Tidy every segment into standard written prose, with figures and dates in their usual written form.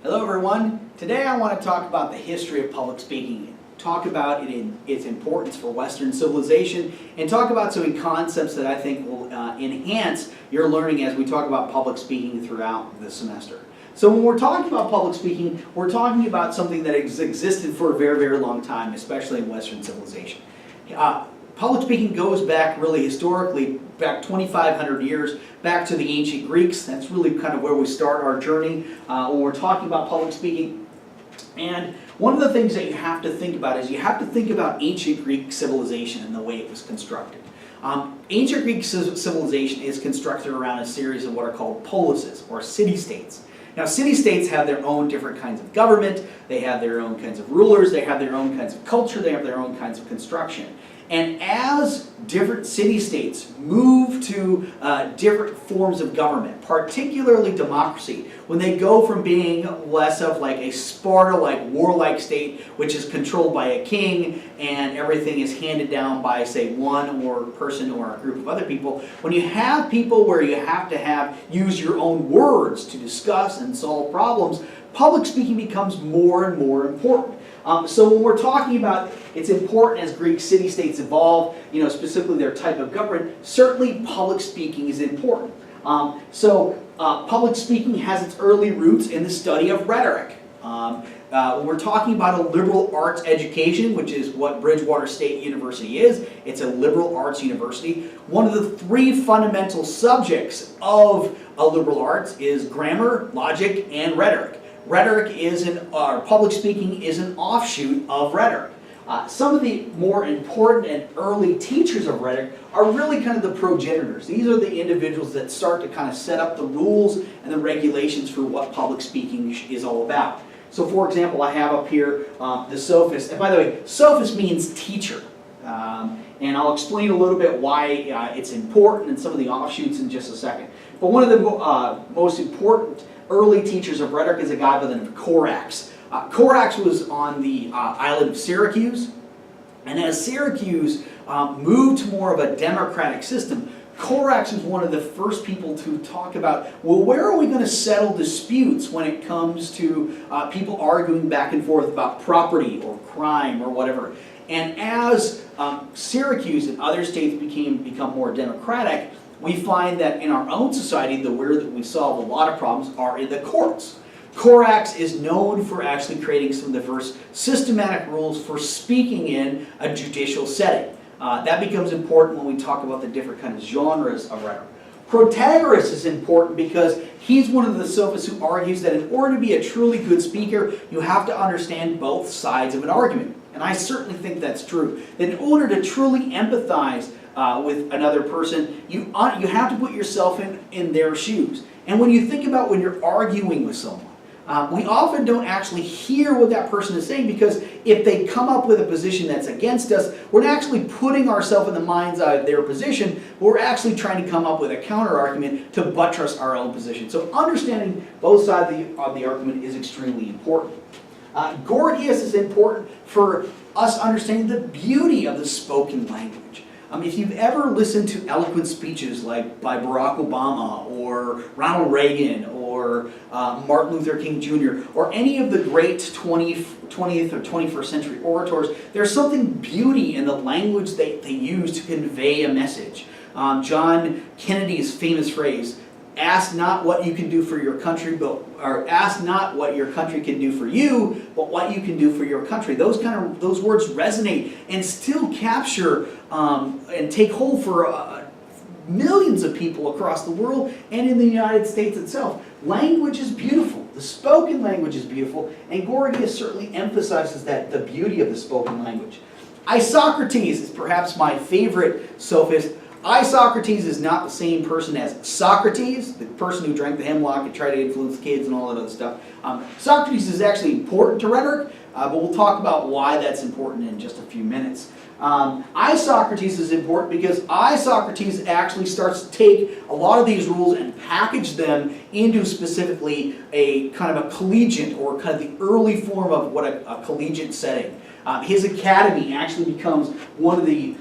Hello everyone. Today I want to talk about the history of public speaking, talk about it in its importance for Western civilization, and talk about some concepts that I think will enhance your learning as we talk about public speaking throughout the semester. So when we're talking about public speaking, we're talking about something that has existed for a very, very long time, especially in Western civilization. Public speaking goes back really historically, back 2,500 years, back to the ancient Greeks. That's really kind of where we start our journey when we're talking about public speaking. And one of the things that you have to think about is you have to think about ancient Greek civilization and the way it was constructed. Ancient Greek civilization is constructed around a series of what are called polises, or city-states. Now, city-states have their own different kinds of government, they have their own kinds of rulers, they have their own kinds of culture, they have their own kinds of construction. And as different city-states move to different forms of government, particularly democracy, when they go from being less of like a Sparta-like, warlike state, which is controlled by a king, and everything is handed down by, say, one or person or a group of other people, when you have people where you have to use your own words to discuss and solve problems, public speaking becomes more and more important. So when we're talking about it's important as Greek city-states evolve, specifically their type of government, certainly public speaking is important. Public speaking has its early roots in the study of rhetoric. When we're talking about a liberal arts education, which is what Bridgewater State University is, it's a liberal arts university. One of the three fundamental subjects of a liberal arts is grammar, logic, and rhetoric. Public speaking is an offshoot of rhetoric. Some of the more important and early teachers of rhetoric are really kind of the progenitors. These are the individuals that start to kind of set up the rules and the regulations for what public speaking is all about. So for example, I have up here the sophist. And by the way, sophist means teacher. And I'll explain a little bit why it's important and some of the offshoots in just a second. But one of the most important early teachers of rhetoric is a guy by the name of Corax. Corax was on the island of Syracuse, and as Syracuse moved to more of a democratic system, Corax was one of the first people to talk about, well, where are we going to settle disputes when it comes to people arguing back and forth about property or crime or whatever. And as Syracuse and other states become more democratic, we find that in our own society, the where that we solve a lot of problems are in the courts. Corax is known for actually creating some of the first systematic rules for speaking in a judicial setting. That becomes important when we talk about the different kinds of genres of rhetoric. Protagoras is important because he's one of the sophists who argues that in order to be a truly good speaker, you have to understand both sides of an argument. And I certainly think that's true. That in order to truly empathize with another person, you have to put yourself in their shoes. And when you think about when you're arguing with someone, we often don't actually hear what that person is saying, because if they come up with a position that's against us, we're not actually putting ourselves in the mind's eye of their position, but we're actually trying to come up with a counter-argument to buttress our own position. So understanding both sides of the argument is extremely important. Gorgias is important for us understanding the beauty of the spoken language. If you've ever listened to eloquent speeches like by Barack Obama or Ronald Reagan or Martin Luther King Jr. or any of the great 20th or 21st century orators, there's something beauty in the language they use to convey a message. John Kennedy's famous phrase, "Ask not what you can do for your country, or ask not what your country can do for you, but what you can do for your country." Those words resonate and still capture and take hold for millions of people across the world and in the United States itself. Language is beautiful. The spoken language is beautiful, and Gorgias certainly emphasizes the beauty of the spoken language. Isocrates is perhaps my favorite sophist. Isocrates is not the same person as Socrates, the person who drank the hemlock and tried to influence kids and all that other stuff. Socrates is actually important to rhetoric, but we'll talk about why that's important in just a few minutes. Isocrates is important because Isocrates actually starts to take a lot of these rules and package them into specifically a kind of a collegiate, or kind of the early form of what a collegiate setting. His academy actually becomes one of the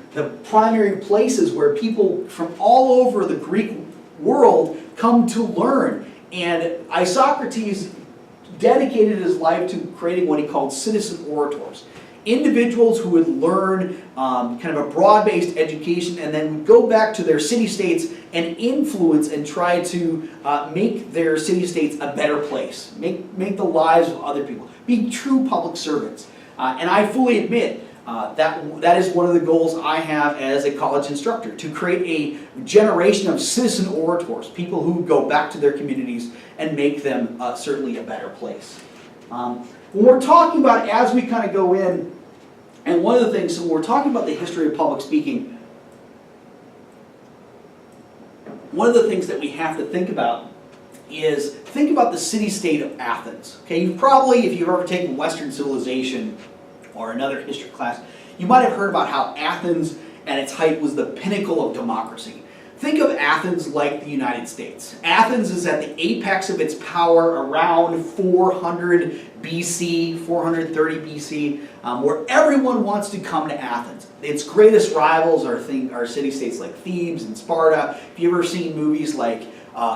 primary places where people from all over the Greek world come to learn. And Isocrates dedicated his life to creating what he called citizen orators. Individuals who would learn kind of a broad-based education and then would go back to their city-states and influence and try to make their city-states a better place, make the lives of other people, be true public servants. And I fully admit that is one of the goals I have as a college instructor, to create a generation of citizen orators, people who go back to their communities and make them certainly a better place. When we're talking about, as we kind of go in, and one of the things, so when we're talking about the history of public speaking, one of the things that we have to think about is, think about the city-state of Athens. Okay, you've probably, if you've ever taken Western civilization or another history class, you might have heard about how Athens at its height was the pinnacle of democracy. Think of Athens like the United States. Athens is at the apex of its power around 400 BC, 430 BC, where everyone wants to come to Athens. Its greatest rivals are city-states like Thebes and Sparta. If you've ever seen movies like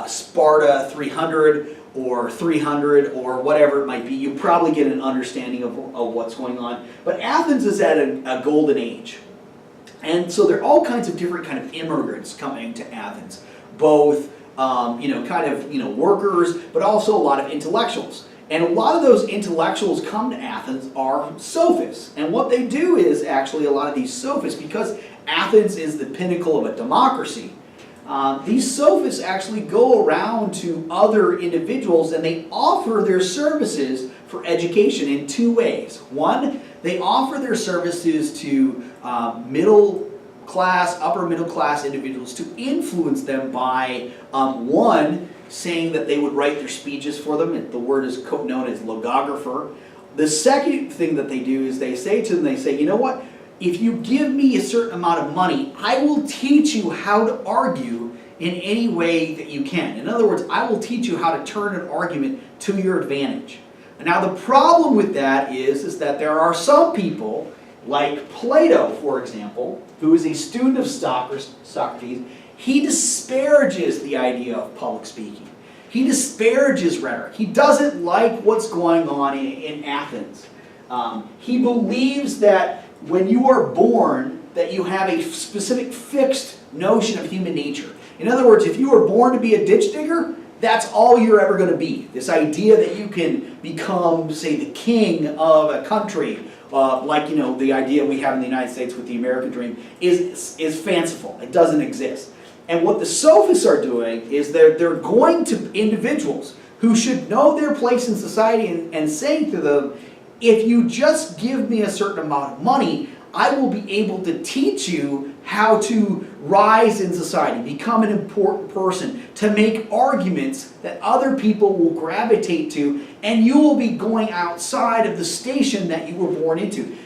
Sparta 300 or 300 or whatever it might be, you probably get an understanding of what's going on. But Athens is at a golden age. And so there are all kinds of different kind of immigrants coming to Athens, both workers, but also a lot of intellectuals. And a lot of those intellectuals come to Athens are sophists. And what they do is actually, a lot of these sophists, because Athens is the pinnacle of a democracy, these sophists actually go around to other individuals and they offer their services for education in two ways. One, they offer their services to middle class, upper middle class individuals to influence them by, one, saying that they would write their speeches for them. The word is known as logographer. The second thing that they do is they say to them, they say, you know what? If you give me a certain amount of money, I will teach you how to argue in any way that you can. In other words, I will teach you how to turn an argument to your advantage. Now the problem with that is that there are some people, like Plato, for example, who is a student of Socrates. He disparages the idea of public speaking. He disparages rhetoric. He doesn't like what's going on in Athens. He believes that when you are born, that you have a specific fixed notion of human nature. In other words, if you were born to be a ditch digger, that's all you're ever going to be. This idea that you can become, say, the king of a country, like the idea we have in the United States with the American dream, is fanciful. It doesn't exist. And what the sophists are doing is they're going to individuals who should know their place in society and saying to them, if you just give me a certain amount of money, I will be able to teach you how to rise in society, become an important person, to make arguments that other people will gravitate to, and you will be going outside of the station that you were born into.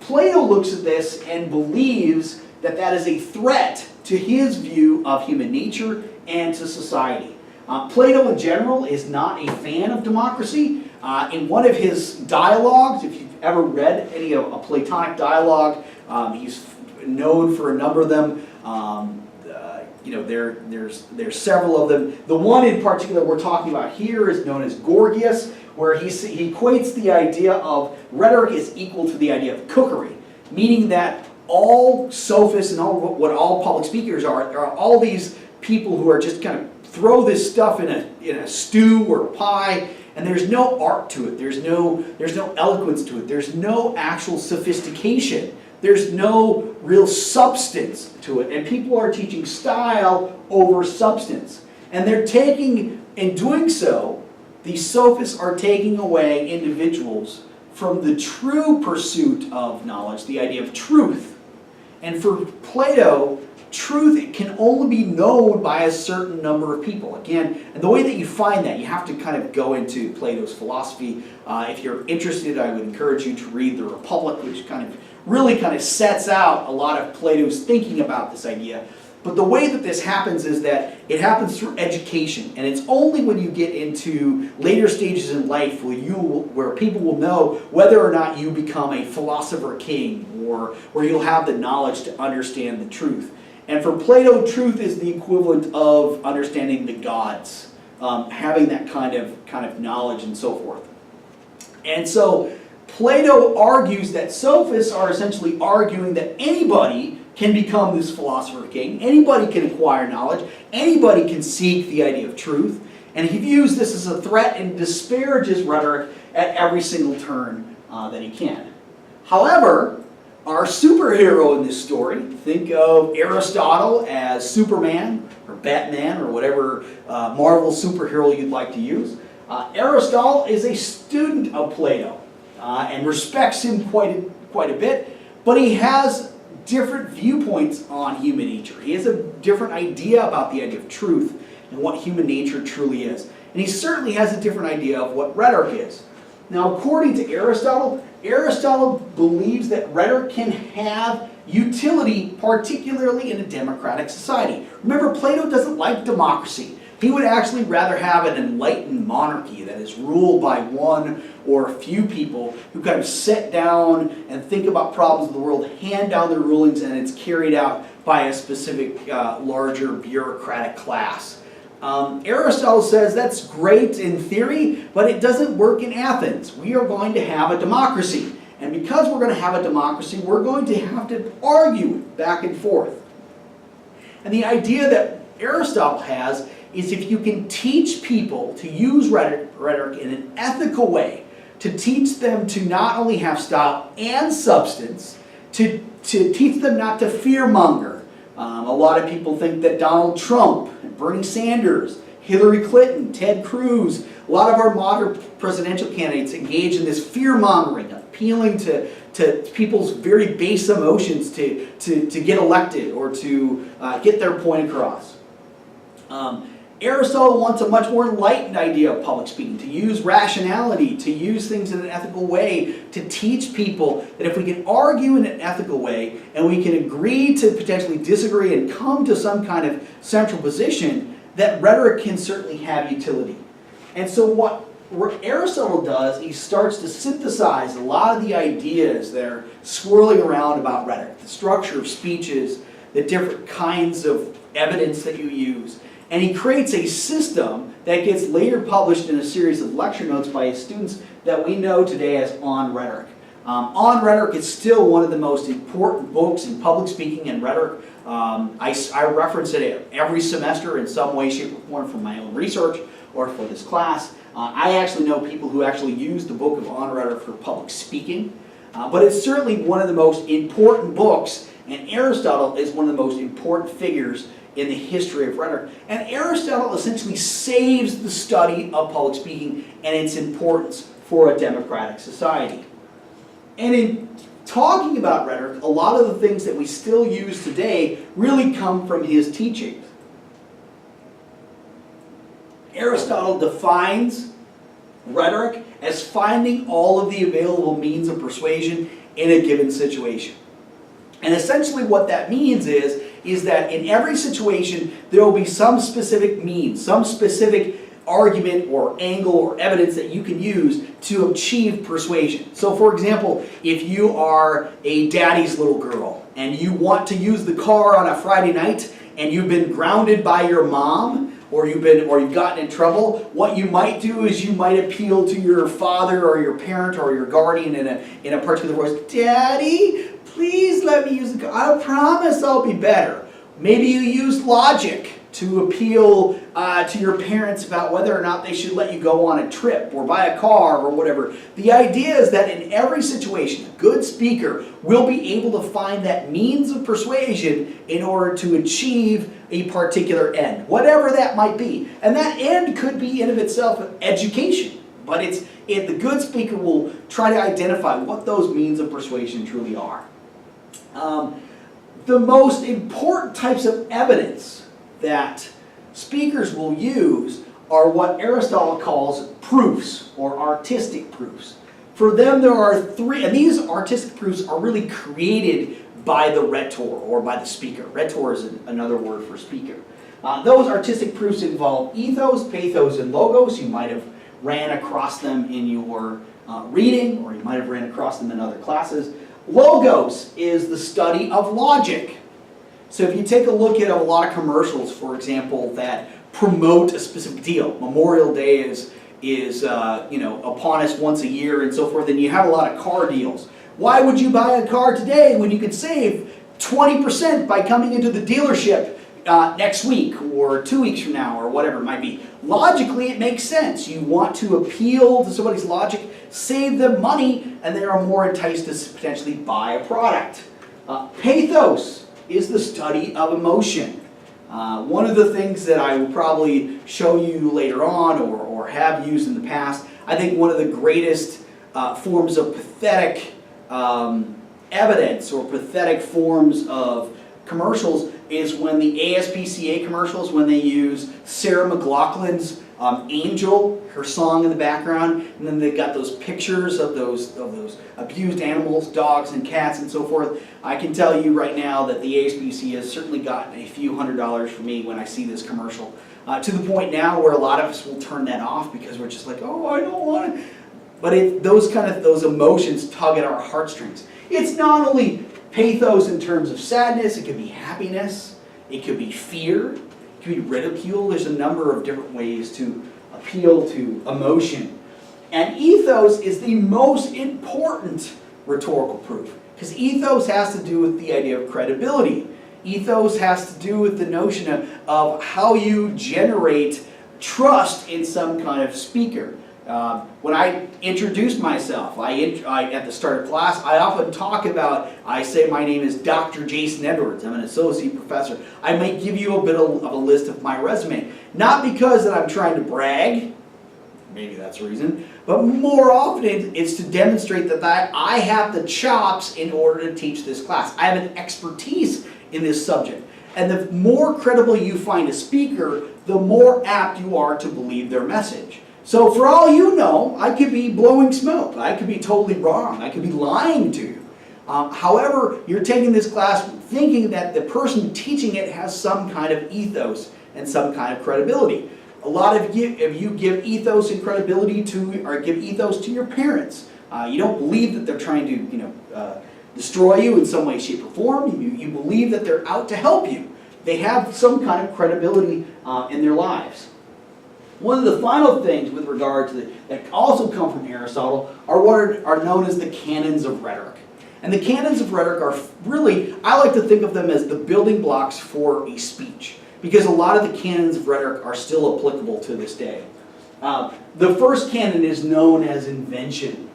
Plato looks at this and believes that that is a threat to his view of human nature and to society. Plato in general is not a fan of democracy. In one of his dialogues, if you've ever read any of a Platonic dialogue, he's known for a number of them. There's several of them. The one in particular we're talking about here is known as Gorgias, where he equates the idea of rhetoric is equal to the idea of cookery, meaning that all sophists and what all public speakers are all these people who are just kind of throw this stuff in a stew or a pie, and there's no art to it. There's no eloquence to it. There's no actual sophistication. There's no real substance to it. And people are teaching style over substance. And in doing so, these sophists are taking away individuals from the true pursuit of knowledge, the idea of truth. And for Plato, truth can only be known by a certain number of people. Again, and the way that you find that, you have to kind of go into Plato's philosophy. If you're interested, I would encourage you to read The Republic, which really sets out a lot of Plato's thinking about this idea. But the way that this happens is that it happens through education, and it's only when you get into later stages in life where people will know whether or not you become a philosopher king, or where you'll have the knowledge to understand the truth. And for Plato, truth is the equivalent of understanding the gods. having that kind of knowledge and so forth. And so Plato argues that sophists are essentially arguing that anybody can become this philosopher king, anybody can acquire knowledge, anybody can seek the idea of truth, and he views this as a threat and disparages rhetoric at every single turn that he can. However, our superhero in this story, think of Aristotle as Superman or Batman or whatever Marvel superhero you'd like to use. Aristotle is a student of Plato and respects him quite a bit, but he has different viewpoints on human nature. He has a different idea about the idea of truth and what human nature truly is. And he certainly has a different idea of what rhetoric is. Now, according to Aristotle, Aristotle believes that rhetoric can have utility, particularly in a democratic society. Remember, Plato doesn't like democracy. He would actually rather have an enlightened monarchy that is ruled by one or a few people who kind of sit down and think about problems of the world, hand down their rulings, and it's carried out by a specific larger bureaucratic class. Aristotle says that's great in theory, but it doesn't work in Athens. We are going to have a democracy. And because we're going to have a democracy, we're going to have to argue back and forth. And the idea that Aristotle has is if you can teach people to use rhetoric in an ethical way, to teach them to not only have style and substance, to teach them not to fearmonger. A lot of people think that Donald Trump, Bernie Sanders, Hillary Clinton, Ted Cruz, a lot of our modern presidential candidates engage in this fear-mongering, appealing to people's very base emotions to get elected or to get their point across. Aristotle wants a much more enlightened idea of public speaking, to use rationality, to use things in an ethical way, to teach people that if we can argue in an ethical way and we can agree to potentially disagree and come to some kind of central position, that rhetoric can certainly have utility. And so what Aristotle does, he starts to synthesize a lot of the ideas that are swirling around about rhetoric, the structure of speeches, the different kinds of evidence that you use. And he creates a system that gets later published in a series of lecture notes by his students that we know today as On Rhetoric. On Rhetoric is still one of the most important books in public speaking and rhetoric. I reference it every semester in some way, shape, or form from my own research or for this class. I actually know people who actually use the book of On Rhetoric for public speaking. But it's certainly one of the most important books, and Aristotle is one of the most important figures in the history of rhetoric. And Aristotle essentially saves the study of public speaking and its importance for a democratic society. And in talking about rhetoric, a lot of the things that we still use today really come from his teachings. Aristotle defines rhetoric as finding all of the available means of persuasion in a given situation. And essentially what that means is that in every situation there will be some specific means, some specific argument or angle or evidence that you can use to achieve persuasion. So for example, if you are a daddy's little girl and you want to use the car on a Friday night and you've been grounded by your mom, or you've gotten in trouble, what you might do is you might appeal to your father or your parent or your guardian in a particular voice. Daddy, please let me use the car. I promise I'll be better. Maybe you use logic to appeal to your parents about whether or not they should let you go on a trip or buy a car or whatever. The idea is that in every situation, a good speaker will be able to find that means of persuasion in order to achieve a particular end, whatever that might be. And that end could be in of itself education, but the good speaker will try to identify what those means of persuasion truly are. The most important types of evidence that speakers will use are what Aristotle calls proofs or artistic proofs. For them there are three, and these artistic proofs are really created by the rhetor or by the speaker. Rhetor is another word for speaker. Those artistic proofs involve ethos, pathos, and logos. You might have ran across them in your reading, or you might have ran across them in other classes. Logos is the study of logic. So if you take a look at a lot of commercials, for example, that promote a specific deal. Memorial Day is upon us once a year and so forth, and you have a lot of car deals. Why would you buy a car today when you could save 20% by coming into the dealership next week or 2 weeks from now or whatever it might be? Logically, it makes sense. You want to appeal to somebody's logic, save them money, and they are more enticed to potentially buy a product. Pathos is the study of emotion. One of the things that I will probably show you later on or have used in the past, I think one of the greatest forms of pathetic evidence or pathetic forms of commercials is when the ASPCA commercials, when they use Sarah McLachlan's Angel, her song in the background, and then they've got those pictures of those abused animals, dogs and cats and so forth. I can tell you right now that the ASPCA has certainly gotten a few $100s for me when I see this commercial. To the point now where a lot of us will turn that off because we're just like, oh, I don't want it. But those emotions tug at our heartstrings. It's not only pathos in terms of sadness, it could be happiness, it could be fear, it could be ridicule. There's a number of different ways to appeal to emotion. And ethos is the most important rhetorical proof, because ethos has to do with the idea of credibility. Ethos has to do with the notion of how you generate trust in some kind of speaker. When I introduce myself, at the start of class, I often talk about, I say my name is Dr. Jason Edwards. I'm an associate professor. I might give you a bit of a list of my resume. Not because that I'm trying to brag, maybe that's the reason, but more often it's to demonstrate that I have the chops in order to teach this class. I have an expertise in this subject. And the more credible you find a speaker, the more apt you are to believe their message. So for all you know, I could be blowing smoke. I could be totally wrong. I could be lying to you. However, you're taking this class thinking that the person teaching it has some kind of ethos and some kind of credibility. A lot of you, if you give ethos and credibility to, or give ethos to your parents, you don't believe that they're trying to, destroy you in some way, shape, or form. You believe that they're out to help you. They have some kind of credibility in their lives. One of the final things with regard to that also come from Aristotle are what are known as the canons of rhetoric. And the canons of rhetoric are really, I like to think of them as the building blocks for a speech, because a lot of the canons of rhetoric are still applicable to this day. The first canon is known as invention.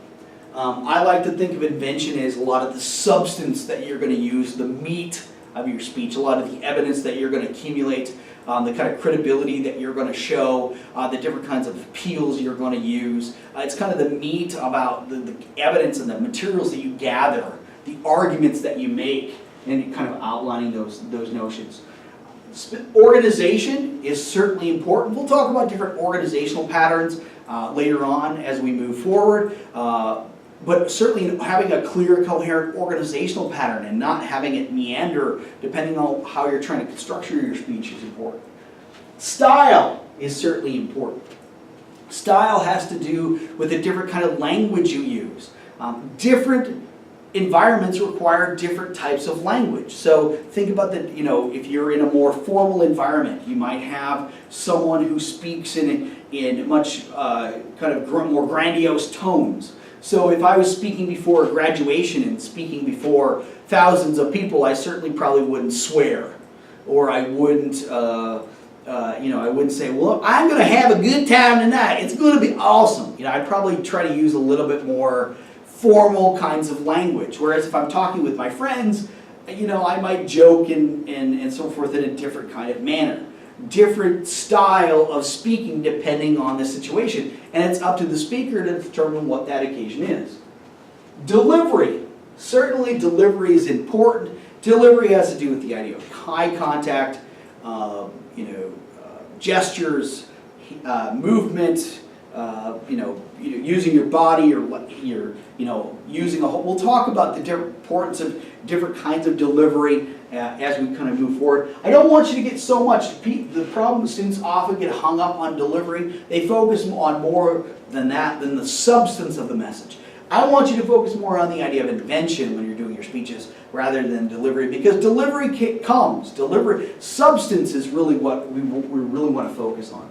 I like to think of invention as a lot of the substance that you're going to use, the meat of your speech, a lot of the evidence that you're going to accumulate, the kind of credibility that you're going to show, the different kinds of appeals you're going to use. It's kind of the meat about the evidence and the materials that you gather, the arguments that you make, and kind of outlining those notions. Organization is certainly important. We'll talk about different organizational patterns later on as we move forward. But certainly having a clear, coherent organizational pattern and not having it meander depending on how you're trying to structure your speech is important. Style is certainly important. Style has to do with the different kind of language you use. Different environments require different types of language. So think about that, if you're in a more formal environment, you might have someone who speaks in much kind of more grandiose tones. So if I was speaking before a graduation and speaking before thousands of people, I certainly probably wouldn't swear, or I wouldn't, I wouldn't say, "Well, I'm going to have a good time tonight. It's going to be awesome." I'd probably try to use a little bit more formal kinds of language. Whereas if I'm talking with my friends, I might joke and so forth in a different kind of manner. Different style of speaking depending on the situation. And it's up to the speaker to determine what that occasion is. Delivery. Certainly delivery is important. Delivery has to do with the idea of eye contact, gestures, movement, using your body, or using a whole. We'll talk about the importance of different kinds of delivery as we kind of move forward. I don't want you to get so much. The problem is students often get hung up on delivery. They focus on more than that, than the substance of the message. I want you to focus more on the idea of invention when you're doing your speeches rather than delivery, because delivery, substance is really what we really want to focus on.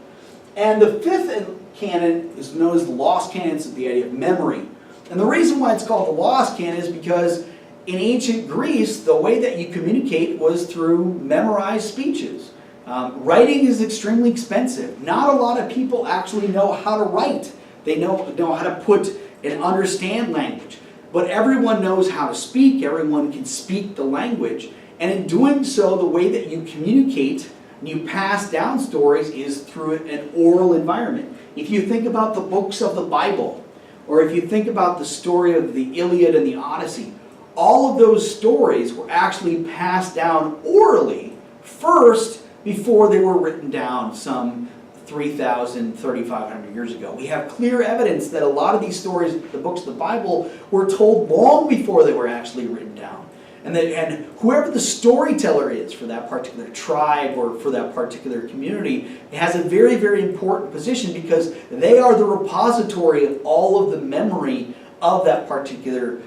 And the fifth canon is known as the lost canon. It's the idea of memory. And the reason why it's called the lost canon is because in ancient Greece, the way that you communicate was through memorized speeches. Writing is extremely expensive. Not a lot of people actually know how to write. They know how to put and understand language. But everyone knows how to speak. Everyone can speak the language. And in doing so, the way that you communicate and you pass down stories is through an oral environment. If you think about the books of the Bible, or if you think about the story of the Iliad and the Odyssey, all of those stories were actually passed down orally first before they were written down some 3,000, 3,500 years ago. We have clear evidence that a lot of these stories, the books of the Bible, were told long before they were actually written down. And whoever the storyteller is for that particular tribe or for that particular community has a very, very important position, because they are the repository of all of the memory of that particular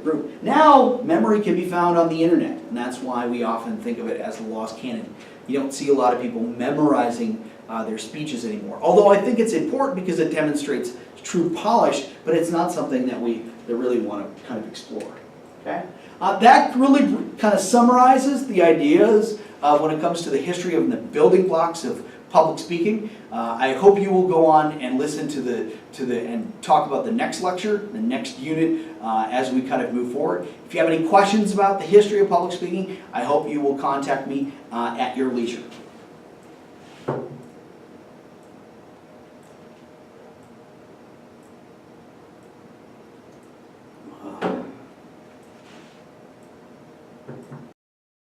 group. Now, memory can be found on the internet, and that's why we often think of it as the lost canon. You don't see a lot of people memorizing their speeches anymore. Although I think it's important because it demonstrates true polish, but it's not something that we really want to kind of explore. Okay? That really kind of summarizes the ideas when it comes to the history of the building blocks of public speaking. I hope you will go on and listen and talk about the next lecture, the next unit, as we kind of move forward. If you have any questions about the history of public speaking, I hope you will contact me at your leisure.